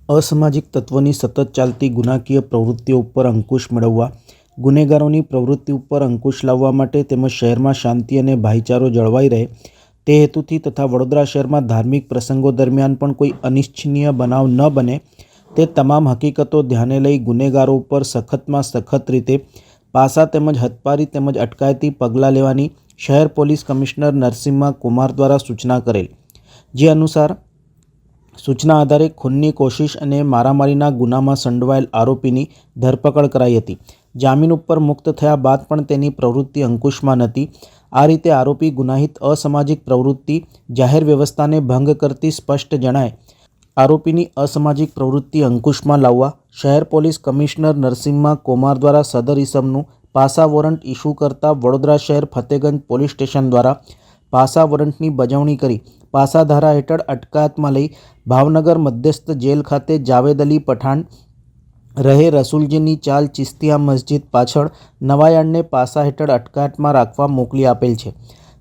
અસામાજિક તત્વોની સતત ચાલતી ગુનાકીય પ્રવૃત્તિઓ ઉપર અંકુશ મેળવવા, ગુનેગારોની પ્રવૃત્તિ ઉપર અંકુશ લાવવા માટે તેમજ શહેરમાં શાંતિ અને ભાઈચારો જળવાઈ રહે તે હેતુથી તથા વડોદરા શહેરમાં ધાર્મિક પ્રસંગો દરમિયાન પણ કોઈ અનિચ્છનીય બનાવ ન બને તે તમામ હકીકતો ધ્યાને લઈ ગુનેગારો ઉપર સખતમાં સખત રીતે પાસા તેમજ હદપારી તેમજ અટકાયતી પગલાં લેવાની શહેર પોલીસ કમિશનર નરસિમ્હા કુમાર દ્વારા સૂચના કરેલ, જે અનુસાર સૂચના આધારે ખૂનની કોશિશ અને મારામારીના ગુનામાં સંડોવાયેલ આરોપીની ધરપકડ કરાઈ હતી. જામીન ઉપર મુક્ત થયા બાદ પણ તેની પ્રવૃત્તિ અંકુશમાં નહોતી. આ રીતે આરોપી ગુનાહિત અસામાજિક પ્રવૃત્તિ જાહેર વ્યવસ્થાને ભંગ કરતી સ્પષ્ટ જણાય. આરોપીની અસામાજિક પ્રવૃત્તિ અંકુશમાં લાવવા શહેર પોલીસ કમિશનર નરસિમ્હા કુમાર દ્વારા સદર ઇસમનું પાસા વોરંટ ઇસ્યુ કરતા વડોદરા શહેર ફતેગંજ પોલીસ સ્ટેશન દ્વારા પાસા વોરંટની બજવણી કરી પાસા ધારા હેઠળ અટકાયતમાં લઈ ભાવનગર મધ્યસ્થ જેલ ખાતે જાવેદ અલી પઠાણ રહે રસુલજીની ચાલ ચિસ્તિયા મસ્જિદ પાછળ નવાયાર્ડને પાસા હેઠળ અટકાયતમાં રાખવા મોકલી આપેલ છે.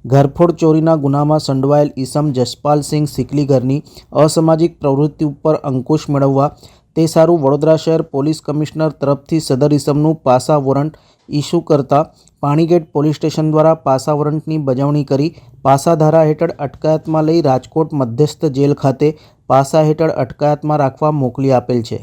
ઘરફોડ ચોરીના ગુનામાં સંડોવાયેલ ઈસમ જસપાલસિંહ સિકલીગરની અસામાજિક પ્રવૃત્તિ ઉપર અંકુશ મેળવવા તે સારું વડોદરા શહેર પોલીસ કમિશનર તરફથી સદર ઈસમનું પાસા વોરંટ ઇસ્યુ કરતા પાણીગેટ પોલીસ સ્ટેશન દ્વારા પાસા વોરંટની બજવણી કરી પાસા ધારા હેઠળ અટકાયતમાં લઈ રાજકોટ મધ્યસ્થ જેલ ખાતે પાસા હેઠળ અટકાયતમાં રાખવા મોકલી આપેલ છે.